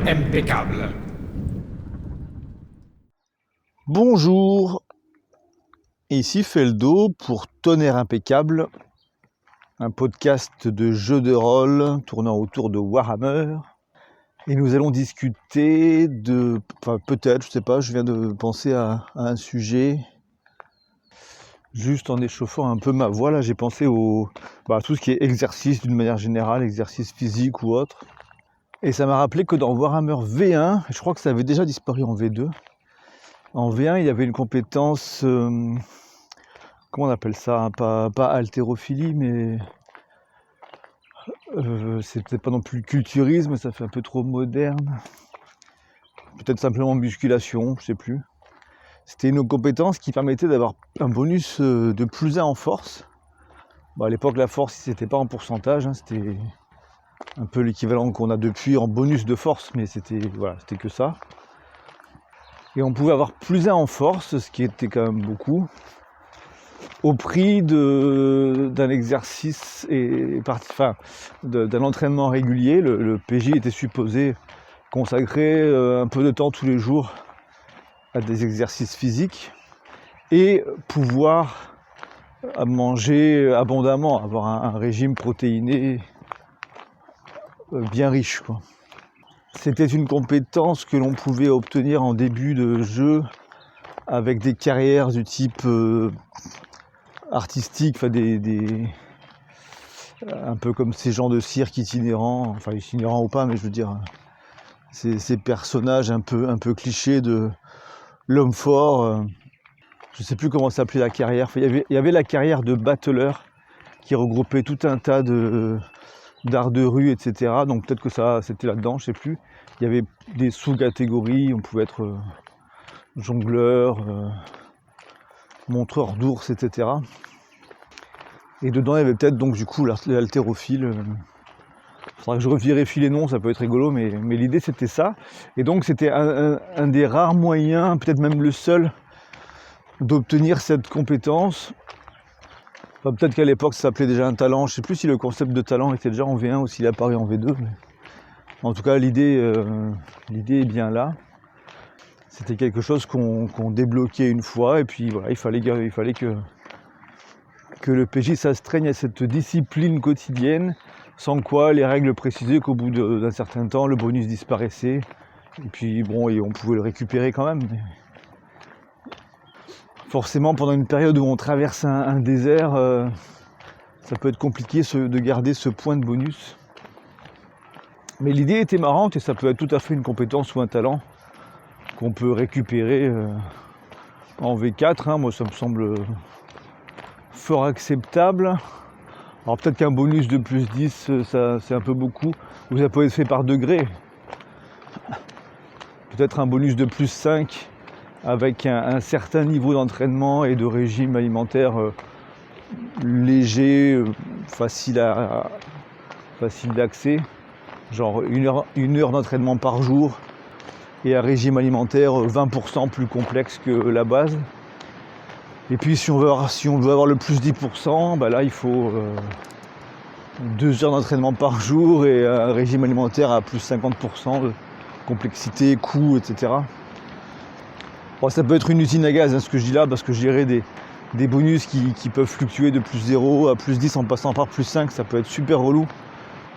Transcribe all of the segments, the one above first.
impeccable. Bonjour, ici Feldo pour Tonnerre Impeccable, un podcast de jeux de rôle tournant autour de Warhammer. Et nous allons discuter de... peut-être, je sais pas, je viens de penser à un sujet. Juste en échauffant un peu ma voix, là, j'ai pensé à tout ce qui est exercice d'une manière générale, exercice physique ou autre. Et ça m'a rappelé que dans Warhammer V1, je crois que ça avait déjà disparu en V2, en V1, il y avait une compétence, comment on appelle ça, hein, pas haltérophilie, mais c'est peut-être pas non plus culturisme, ça fait un peu trop moderne. Peut-être simplement musculation, je sais plus. C'était une compétence qui permettait d'avoir un bonus de plus 1 en force. Bon, à l'époque, la force, c'était pas en pourcentage, hein, c'était un peu l'équivalent qu'on a depuis en bonus de force, mais c'était que ça. Et on pouvait avoir plus 1 en force, ce qui était quand même beaucoup, au prix d'un exercice d'un entraînement régulier. Le PJ était supposé consacrer un peu de temps tous les jours à des exercices physiques et pouvoir manger abondamment, avoir un régime protéiné bien riche, quoi. C'était une compétence que l'on pouvait obtenir en début de jeu avec des carrières du type artistique, un peu comme ces gens de cirque itinérants, enfin itinérants ou pas, mais je veux dire ces personnages un peu clichés de l'homme fort. Je sais plus comment s'appelait la carrière. Enfin, il y avait la carrière de battleur qui regroupait tout un tas d'arts de rue, etc. Donc peut-être que ça c'était là-dedans, je sais plus. Il y avait des sous-catégories, on pouvait être jongleur, montreur d'ours, etc. Et dedans il y avait peut-être donc du coup l'haltérophile. Faudra que je revérifie les noms, ça peut être rigolo, mais l'idée c'était ça. Et donc c'était un des rares moyens, peut-être même le seul, d'obtenir cette compétence. Enfin, peut-être qu'à l'époque ça s'appelait déjà un talent, je sais plus si le concept de talent était déjà en V1 ou s'il est apparu en V2. Mais... en tout cas l'idée est bien là. C'était quelque chose qu'on débloquait une fois et puis voilà, il fallait que le PJ s'astreigne à cette discipline quotidienne, sans quoi les règles précisaient qu'au bout d'un certain temps le bonus disparaissait et puis bon, et on pouvait le récupérer quand même. Mais... forcément pendant une période où on traverse un désert, ça peut être compliqué de garder ce point de bonus. Mais l'idée était marrante et ça peut être tout à fait une compétence ou un talent qu'on peut récupérer en V4, hein. Moi ça me semble fort acceptable. Alors peut-être qu'un bonus de plus 10, ça, c'est un peu beaucoup, ou ça peut être fait par degré. Peut-être un bonus de plus 5 avec un certain niveau d'entraînement et de régime alimentaire léger, facile d'accès, genre une heure d'entraînement par jour et un régime alimentaire 20% plus complexe que la base. Et puis si on veut avoir le plus 10%, là il faut 2 heures d'entraînement par jour et un régime alimentaire à plus 50% de complexité, coût, etc. Bon, ça peut être une usine à gaz, hein, ce que je dis là, parce que je dirais des bonus qui peuvent fluctuer de plus 0 à plus 10 en passant par plus 5, ça peut être super relou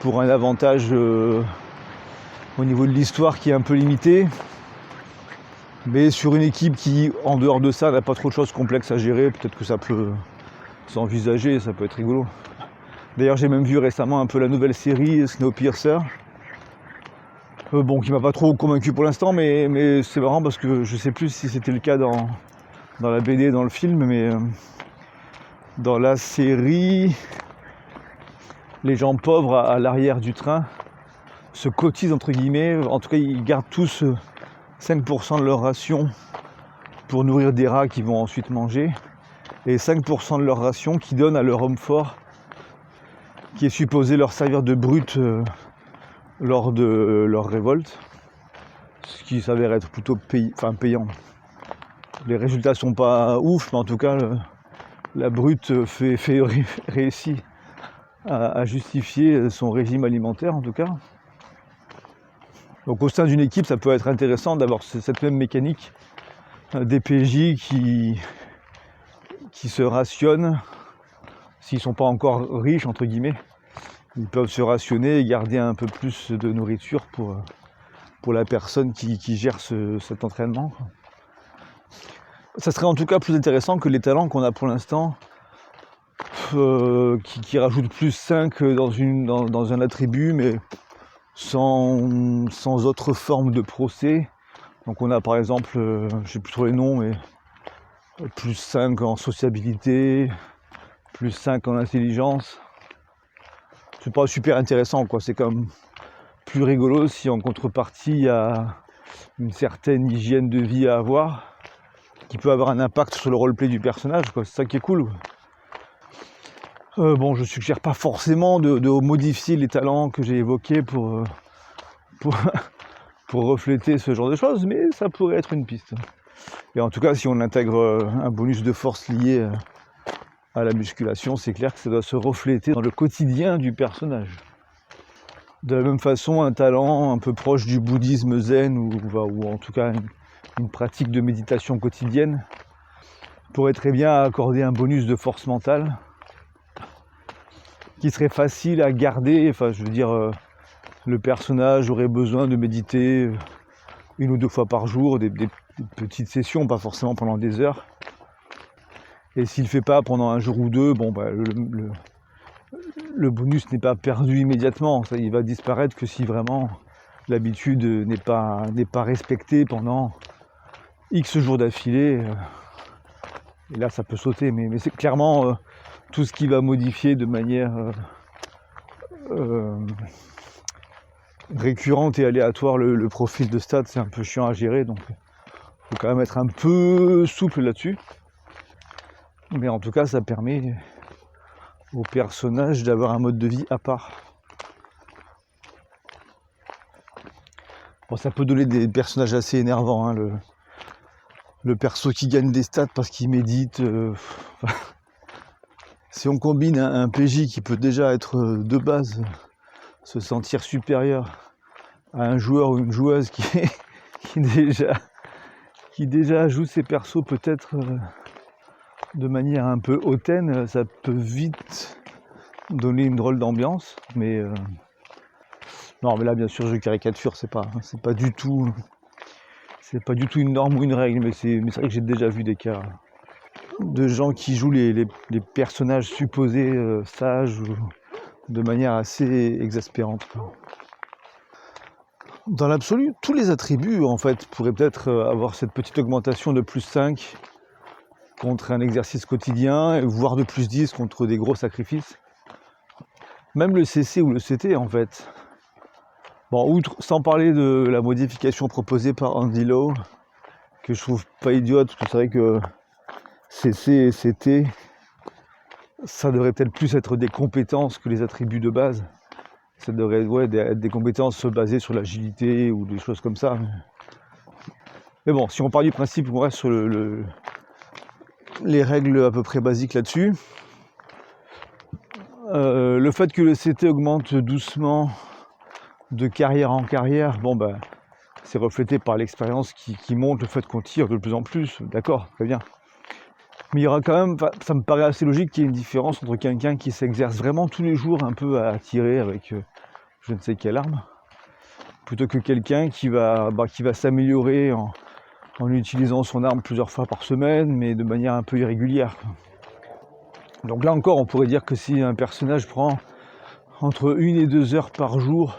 pour un avantage au niveau de l'histoire qui est un peu limité. Mais sur une équipe qui, en dehors de ça, n'a pas trop de choses complexes à gérer, peut-être que ça peut s'envisager, ça peut être rigolo. D'ailleurs, j'ai même vu récemment un peu la nouvelle série Snowpiercer, qui m'a pas trop convaincu pour l'instant, mais c'est marrant parce que je sais plus si c'était le cas dans la BD, dans le film, mais dans la série, les gens pauvres à l'arrière du train se cotisent entre guillemets, en tout cas ils gardent tous 5% de leur ration pour nourrir des rats qui vont ensuite manger, et 5% de leur ration qui donnent à leur homme fort, qui est supposé leur servir de brute lors de leur révolte, ce qui s'avère être plutôt payant. Les résultats sont pas ouf, mais en tout cas la brute réussit à justifier son régime alimentaire en tout cas. Donc au sein d'une équipe, ça peut être intéressant d'avoir cette même mécanique des PJ qui se rationnent. S'ils ne sont pas encore riches, entre guillemets, ils peuvent se rationner et garder un peu plus de nourriture pour la personne qui gère cet entraînement. Ça serait en tout cas plus intéressant que les talents qu'on a pour l'instant, qui rajoutent plus 5 dans un attribut, mais sans autre forme de procès. Donc on a par exemple, je ne sais plus trop les noms, mais plus 5 en sociabilité, plus 5 en intelligence. C'est pas super intéressant, quoi. C'est quand même plus rigolo si en contrepartie il y a une certaine hygiène de vie à avoir, qui peut avoir un impact sur le roleplay du personnage, quoi. C'est ça qui est cool. Bon, je suggère pas forcément de modifier les talents que j'ai évoqués pour refléter ce genre de choses, mais ça pourrait être une piste. Et en tout cas, si on intègre un bonus de force lié à la musculation, c'est clair que ça doit se refléter dans le quotidien du personnage. De la même façon, un talent un peu proche du bouddhisme zen, ou en tout cas une pratique de méditation quotidienne, pourrait très bien accorder un bonus de force mentale, qui serait facile à garder. Enfin, je veux dire, le personnage aurait besoin de méditer 1 ou 2 fois par jour, des petites sessions, pas forcément pendant des heures. Et s'il ne le fait pas pendant 1 jour ou 2, bon, bah, le bonus n'est pas perdu immédiatement. Ça, il va disparaître que si vraiment l'habitude n'est pas respectée pendant X jours d'affilée. Et là, ça peut sauter. Mais c'est clairement tout ce qui va modifier de manière récurrente et aléatoire le profil de stats. C'est un peu chiant à gérer. Donc, il faut quand même être un peu souple là-dessus. Mais en tout cas, ça permet au personnage d'avoir un mode de vie à part. Bon, ça peut donner des personnages assez énervants, hein, le perso qui gagne des stats parce qu'il médite. Si on combine un PJ qui peut déjà être de base, se sentir supérieur à un joueur ou une joueuse qui déjà joue ses persos peut-être de manière un peu hautaine, ça peut vite donner une drôle d'ambiance, mais non, mais là bien sûr je caricature, c'est pas du tout une norme ou une règle, mais c'est vrai que j'ai déjà vu des cas de gens qui jouent les personnages supposés sages de manière assez exaspérante, quoi. Dans l'absolu, tous les attributs en fait pourraient peut-être avoir cette petite augmentation de plus 5 contre un exercice quotidien, voire de plus 10 contre des gros sacrifices. Même le CC ou le CT en fait. Bon, sans parler de la modification proposée par Andy Lau, que je trouve pas idiote, parce que c'est vrai que CC et CT, ça devrait peut-être plus être des compétences que les attributs de base. Ça devrait être des compétences basées sur l'agilité ou des choses comme ça. Mais bon, si on part du principe qu'on reste sur les règles à peu près basiques là-dessus, le fait que le CT augmente doucement de carrière en carrière, bon ben, c'est reflété par l'expérience qui monte, le fait qu'on tire de plus en plus, d'accord, très bien. Mais il y aura quand même, ça me paraît assez logique qu'il y ait une différence entre quelqu'un qui s'exerce vraiment tous les jours un peu à tirer avec je ne sais quelle arme, plutôt que quelqu'un qui va s'améliorer en utilisant son arme plusieurs fois par semaine, mais de manière un peu irrégulière. Donc là encore, on pourrait dire que si un personnage prend entre 1 et 2 heures par jour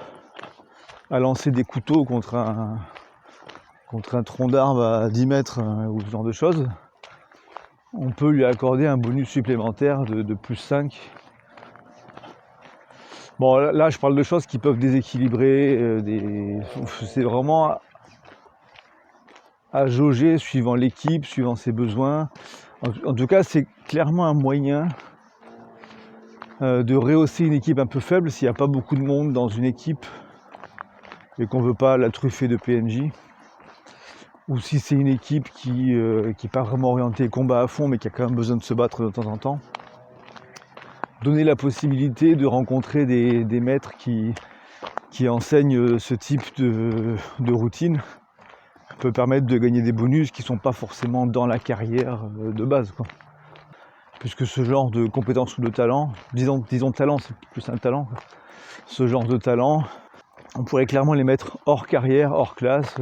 à lancer des couteaux contre un tronc d'arbre à 10 mètres ou ce genre de choses, on peut lui accorder un bonus supplémentaire de plus 5. Bon, là je parle de choses qui peuvent déséquilibrer, c'est vraiment à jauger suivant l'équipe, suivant ses besoins. En tout cas, c'est clairement un moyen de rehausser une équipe un peu faible s'il n'y a pas beaucoup de monde dans une équipe et qu'on ne veut pas la truffer de PNJ. Ou si c'est une équipe qui n'est pas vraiment orientée combat à fond mais qui a quand même besoin de se battre de temps en temps. Donner la possibilité de rencontrer des maîtres qui qui enseigne ce type de routine peut permettre de gagner des bonus qui ne sont pas forcément dans la carrière de base, quoi. Puisque ce genre de compétences ou de talent, disons talent, c'est plus un talent, quoi. Ce genre de talent, on pourrait clairement les mettre hors carrière, hors classe,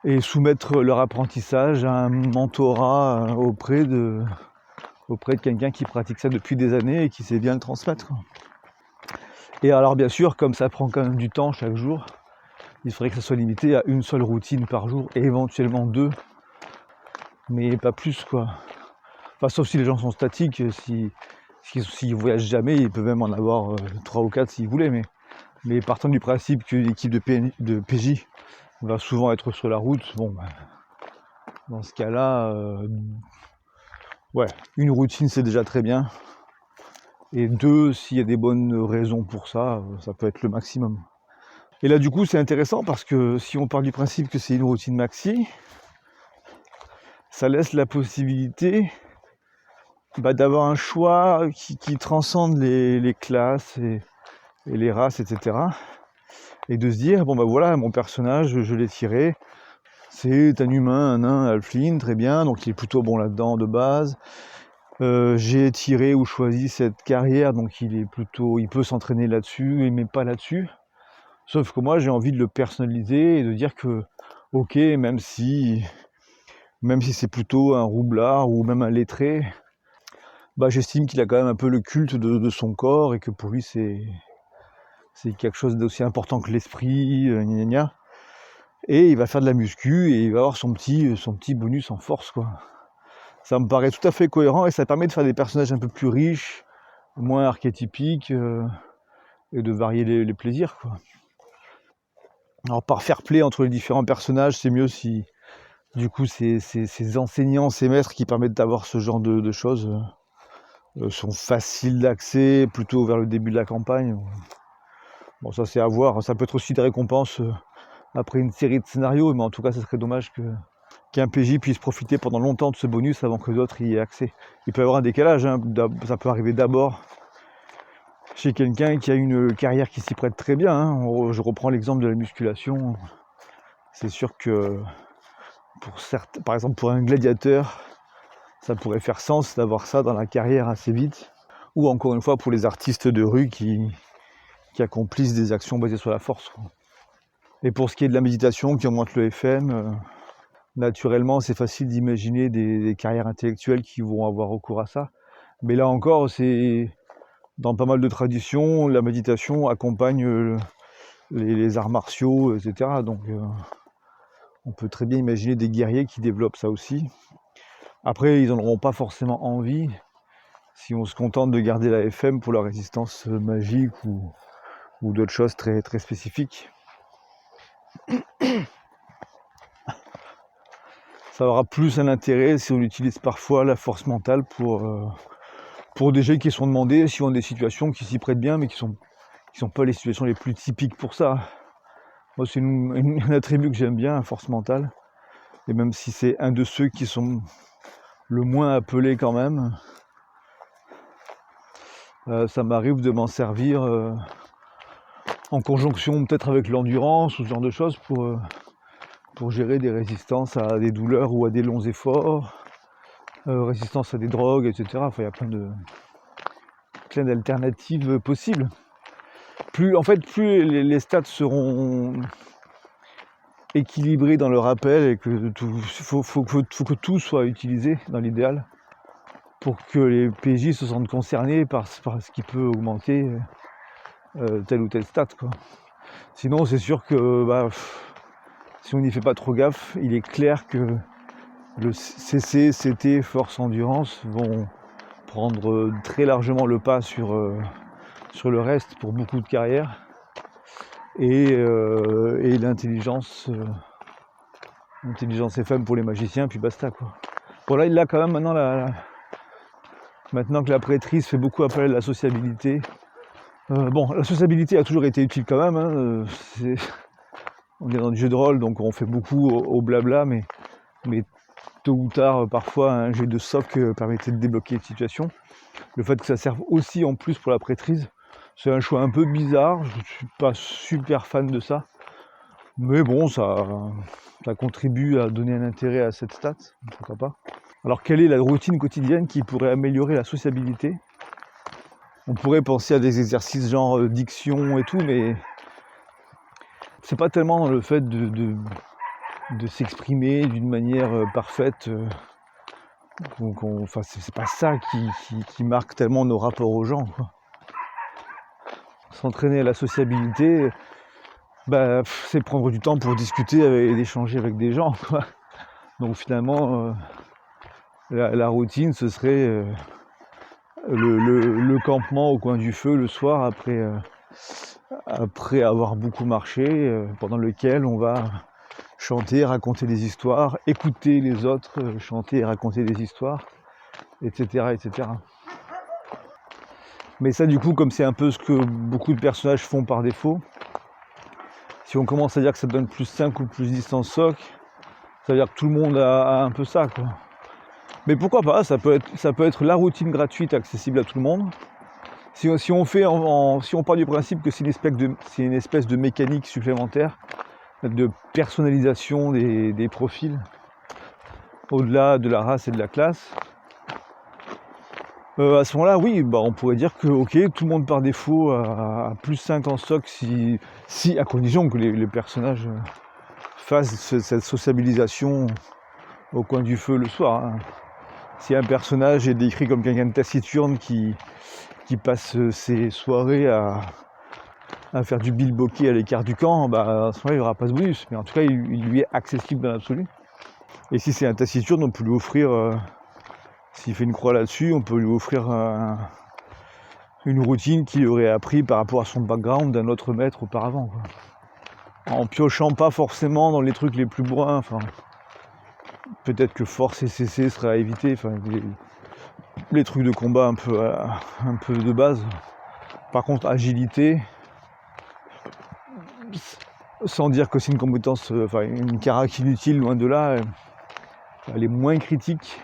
et soumettre leur apprentissage à un mentorat auprès de quelqu'un qui pratique ça depuis des années et qui sait bien le transmettre. Et alors bien sûr, comme ça prend quand même du temps chaque jour, il faudrait que ça soit limité à une seule routine par jour et éventuellement 2, mais pas plus, quoi. Enfin, sauf si les gens sont statiques, s'ils voyagent jamais, ils peuvent même en avoir 3 ou 4 s'ils voulaient, mais partant du principe que l'équipe de PJ va souvent être sur la route, bon, dans ce cas-là, ouais, une routine c'est déjà très bien, et 2, s'il y a des bonnes raisons pour ça, ça peut être le maximum. Et là du coup c'est intéressant parce que si on part du principe que c'est une routine maxi, ça laisse la possibilité d'avoir un choix qui transcende les classes et les races, etc. Et de se dire, bon voilà, mon personnage, je l'ai tiré, c'est un humain, un nain, halfling, très bien, donc il est plutôt bon là-dedans de base. J'ai tiré ou choisi cette carrière, donc il peut s'entraîner là-dessus, mais pas là-dessus. Sauf que moi j'ai envie de le personnaliser et de dire que, ok, même si c'est plutôt un roublard ou même un lettré, j'estime qu'il a quand même un peu le culte de son corps et que pour lui c'est quelque chose d'aussi important que l'esprit, gna gna gna. Et il va faire de la muscu et il va avoir son petit bonus en force, quoi. Ça me paraît tout à fait cohérent et ça permet de faire des personnages un peu plus riches, moins archétypiques, et de varier les plaisirs, quoi. Alors par fair play entre les différents personnages, c'est mieux si du coup ces enseignants, ces maîtres qui permettent d'avoir ce genre de choses sont faciles d'accès, plutôt vers le début de la campagne. Bon, ça c'est à voir, ça peut être aussi des récompenses après une série de scénarios, mais en tout cas ça serait dommage qu'un PJ puisse profiter pendant longtemps de ce bonus avant que d'autres y aient accès. Il peut y avoir un décalage, hein. Ça peut arriver d'abord chez quelqu'un qui a une carrière qui s'y prête très bien, hein. Je reprends l'exemple de la musculation. C'est sûr que par exemple pour un gladiateur, ça pourrait faire sens d'avoir ça dans la carrière assez vite. Ou encore une fois pour les artistes de rue qui accomplissent des actions basées sur la force, quoi. Et pour ce qui est de la méditation qui augmente le FM, naturellement c'est facile d'imaginer des carrières intellectuelles qui vont avoir recours à ça. Mais là encore, c'est dans pas mal de traditions, la méditation accompagne les arts martiaux, etc. Donc on peut très bien imaginer des guerriers qui développent ça aussi. Après, ils n'en auront pas forcément envie si on se contente de garder la FM pour la résistance magique ou d'autres choses très, très spécifiques. Ça aura plus un intérêt si on utilise parfois la force mentale pour des jets qui sont demandés, si on a des situations qui s'y prêtent bien, mais qui sont pas les situations les plus typiques pour ça. Moi, c'est un attribut que j'aime bien, la force mentale. Et même si c'est un de ceux qui sont le moins appelés quand même, ça m'arrive de m'en servir en conjonction peut-être avec l'endurance ou ce genre de choses pour gérer des résistances à des douleurs ou à des longs efforts, résistance à des drogues, etc. Enfin, il y a plein d'alternatives possibles. Plus les stats seront équilibrés dans le rappel et que faut que tout soit utilisé dans l'idéal pour que les PJ se sentent concernés par ce qui peut augmenter tel ou tel stat, quoi. Sinon, c'est sûr que si on n'y fait pas trop gaffe, il est clair que le CC, CT, force endurance vont prendre très largement le pas sur le reste pour beaucoup de carrières. Et l'intelligence FM pour les magiciens, puis basta, quoi. Bon, là, il a quand même maintenant que la prêtrise fait beaucoup appel à la sociabilité. La sociabilité a toujours été utile quand même, hein. On est dans du jeu de rôle, donc on fait beaucoup au blabla, mais tôt ou tard, parfois, un jet de soc permettait de débloquer une situation. Le fait que ça serve aussi en plus pour la prêtrise, C'est un choix un peu bizarre, je ne suis pas super fan de ça. Mais bon, ça contribue à donner un intérêt à cette stat, pourquoi pas. Alors quelle est la routine quotidienne qui pourrait améliorer la sociabilité? On pourrait penser à des exercices genre diction et tout, mais c'est pas tellement dans le fait de s'exprimer d'une manière parfaite. Enfin, c'est pas ça qui marque tellement nos rapports aux gens, quoi. S'entraîner à la sociabilité, c'est prendre du temps pour discuter et d'échanger avec des gens, quoi. Donc finalement, la routine, ce serait le campement au coin du feu le soir après avoir beaucoup marché, pendant lequel on va chanter, raconter des histoires, écouter les autres chanter et raconter des histoires, etc., etc. Mais ça, du coup, comme c'est un peu ce que beaucoup de personnages font par défaut, si on commence à dire que ça donne plus 5 ou plus 10 en soc, ça veut dire que tout le monde a un peu ça, quoi. Mais pourquoi pas, ça peut être la routine gratuite accessible à tout le monde. Si on part du principe que c'est une espèce de mécanique supplémentaire de personnalisation des profils au-delà de la race et de la classe, à ce moment-là, oui, on pourrait dire que ok, tout le monde par défaut à plus 5 en soc si à condition que les personnages fassent cette sociabilisation au coin du feu le soir, hein. Si un personnage est décrit comme quelqu'un de taciturne qui passe ses soirées à faire du bilboquet à l'écart du camp, à ce moment-là, il n'y aura pas ce bonus. Mais en tout cas, il lui est accessible dans l'absolu. Et si c'est un taciturne, on peut lui offrir, s'il fait une croix là-dessus, on peut lui offrir une routine qu'il aurait appris par rapport à son background d'un autre maître auparavant, quoi. En piochant pas forcément dans les trucs les plus bourrins, enfin, peut-être que force et CC serait à éviter, enfin, les trucs de combat un peu de base. Par contre, agilité, sans dire que c'est une compétence, une carac inutile, loin de là, elle est moins critique.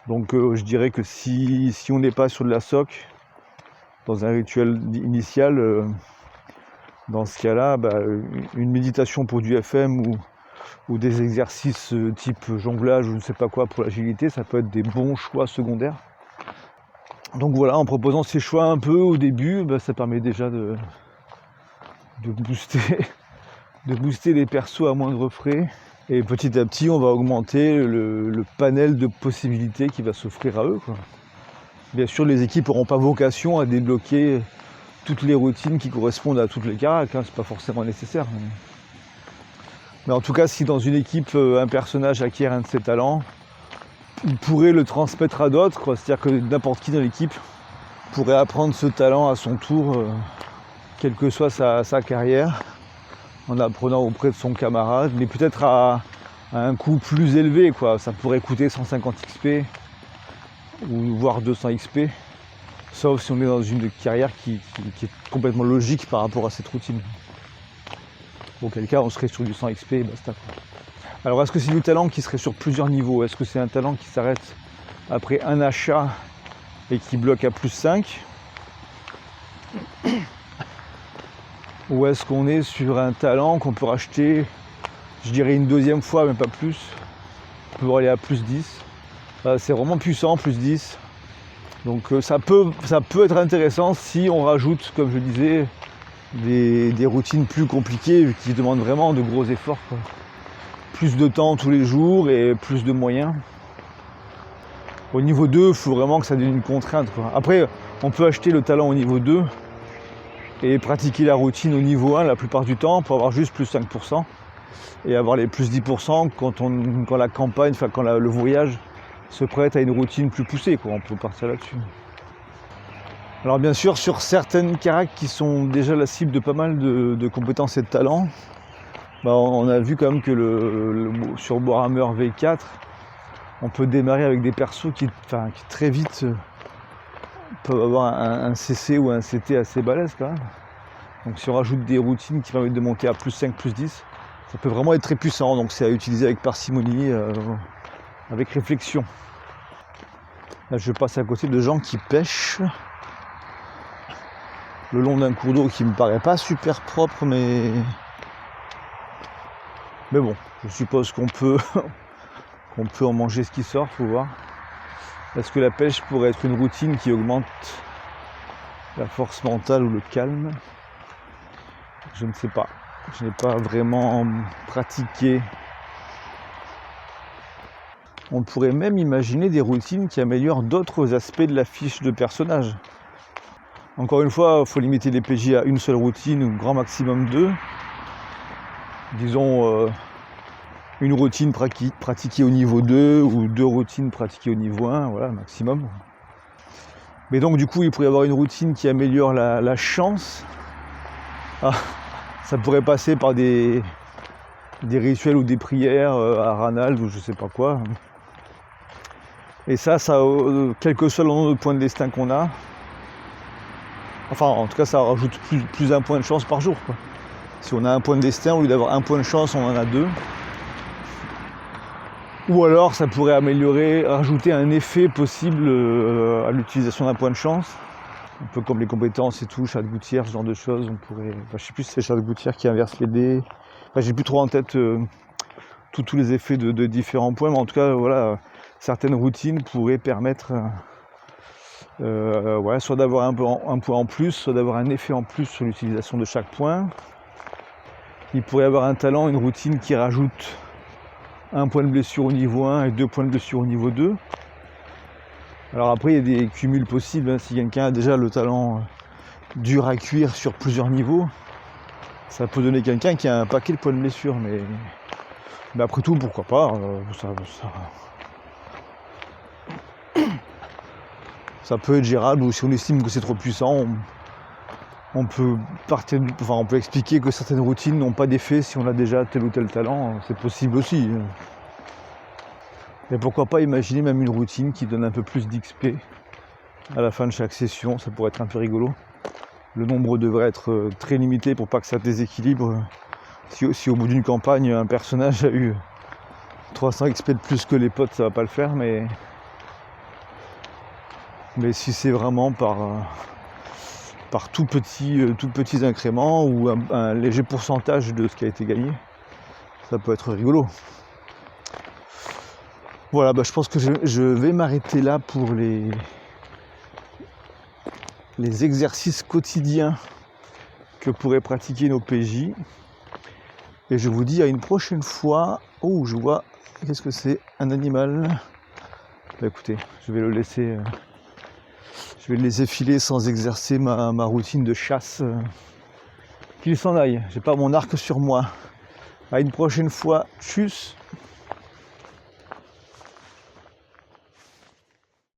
Donc je dirais que si on n'est pas sur de la SOC, dans un rituel initial, dans ce cas-là, une méditation pour du FM ou des exercices type jonglage ou je ne sais pas quoi pour l'agilité, ça peut être des bons choix secondaires. Donc voilà, en proposant ces choix un peu au début, ça permet déjà de booster les persos à moindre frais. Et petit à petit, on va augmenter le panel de possibilités qui va s'offrir à eux, quoi. Bien sûr, les équipes n'auront pas vocation à débloquer toutes les routines qui correspondent à toutes les caracs, hein, c'est pas forcément nécessaire. Mais en tout cas, si dans une équipe, un personnage acquiert un de ses talents, il pourrait le transmettre à d'autres, quoi. C'est-à-dire que n'importe qui dans l'équipe pourrait apprendre ce talent à son tour, quelle que soit sa carrière, en apprenant auprès de son camarade, mais peut-être à un coût plus élevé, quoi. Ça pourrait coûter 150 XP, ou voire 200 XP, sauf si on est dans une carrière qui est complètement logique par rapport à cette routine. Auquel cas, on serait sur du 100 XP et basta, quoi. Alors, est-ce que c'est du talent qui serait sur plusieurs niveaux? Est-ce que c'est un talent qui s'arrête après un achat et qui bloque à plus 5? Ou est-ce qu'on est sur un talent qu'on peut racheter, je dirais une deuxième fois, mais pas plus, pour aller à plus 10? C'est vraiment puissant, plus 10. Donc ça peut être intéressant si on rajoute, comme je disais, des routines plus compliquées qui demandent vraiment de gros efforts, quoi. Plus de temps tous les jours et plus de moyens. Au niveau 2, il faut vraiment que ça devienne une contrainte, quoi. Après, on peut acheter le talent au niveau 2 et pratiquer la routine au niveau 1 la plupart du temps pour avoir juste plus 5% et avoir les plus 10% quand la campagne, quand le voyage se prête à une routine plus poussée, quoi. On peut partir là-dessus. Alors bien sûr, sur certaines caracs qui sont déjà la cible de pas mal de compétences et de talents, on a vu quand même que sur Warhammer V4, on peut démarrer avec des persos qui très vite peuvent avoir un CC ou un CT assez balèze quand même. Donc si on rajoute des routines qui permettent de monter à plus 5, plus 10, ça peut vraiment être très puissant. Donc c'est à utiliser avec parcimonie, avec réflexion. Là je passe à côté de gens qui pêchent. le long d'un cours d'eau qui me paraît pas super propre, mais bon, je suppose qu'on peut qu'on peut en manger ce qui sort, faut voir. Est-ce que la pêche pourrait être une routine qui augmente la force mentale ou le calme? Je ne sais pas. Je n'ai pas vraiment pratiqué. On pourrait même imaginer des routines qui améliorent d'autres aspects de la fiche de personnage. Encore une fois, il faut limiter les PJ à une seule routine ou grand maximum 2. Disons une routine pratiquée au niveau 2 ou 2 routines pratiquées au niveau 1, voilà, maximum. Mais donc du coup, il pourrait y avoir une routine qui améliore la chance. Ah, ça pourrait passer par des rituels ou des prières à Ranald ou je sais pas quoi. Et ça quel que soit le nombre de points de destin qu'on a, enfin en tout cas ça rajoute plus un point de chance par jour, quoi. Si on a un point de destin, au lieu d'avoir un point de chance, on en a 2. Ou alors ça pourrait améliorer, rajouter un effet possible à l'utilisation d'un point de chance. Un peu comme les compétences et tout, chat de gouttière, ce genre de choses. On pourrait. Enfin, je sais plus si c'est chat de gouttière qui inverse les dés. Enfin, j'ai plus trop en tête tous les effets de différents points, mais en tout cas, voilà, certaines routines pourraient permettre soit d'avoir un point en plus, soit d'avoir un effet en plus sur l'utilisation de chaque point. Il pourrait y avoir un talent, une routine qui rajoute un point de blessure au niveau 1 et 2 points de blessure au niveau 2. Alors après, il y a des cumuls possibles, hein. Si quelqu'un a déjà le talent dur à cuire sur plusieurs niveaux, ça peut donner quelqu'un qui a un paquet de points de blessure, mais après tout, pourquoi pas, ça peut être gérable, ou si on estime que c'est trop puissant, on peut expliquer que certaines routines n'ont pas d'effet si on a déjà tel ou tel talent, c'est possible aussi. Et pourquoi pas imaginer même une routine qui donne un peu plus d'XP à la fin de chaque session, ça pourrait être un peu rigolo. Le nombre devrait être très limité pour pas que ça déséquilibre. Si au bout d'une campagne, un personnage a eu 300 XP de plus que les potes, ça va pas le faire, mais si c'est vraiment par tout petits incréments ou un léger pourcentage de ce qui a été gagné, ça peut être rigolo. Voilà, je pense que je vais m'arrêter là pour les exercices quotidiens que pourraient pratiquer nos PJ. Et je vous dis à une prochaine fois. Oh, je vois, qu'est-ce que c'est? Un animal. Écoutez, je vais le laisser filer sans exercer ma routine de chasse. Qu'il s'en aille, j'ai pas mon arc sur moi. À une prochaine fois, tchuss.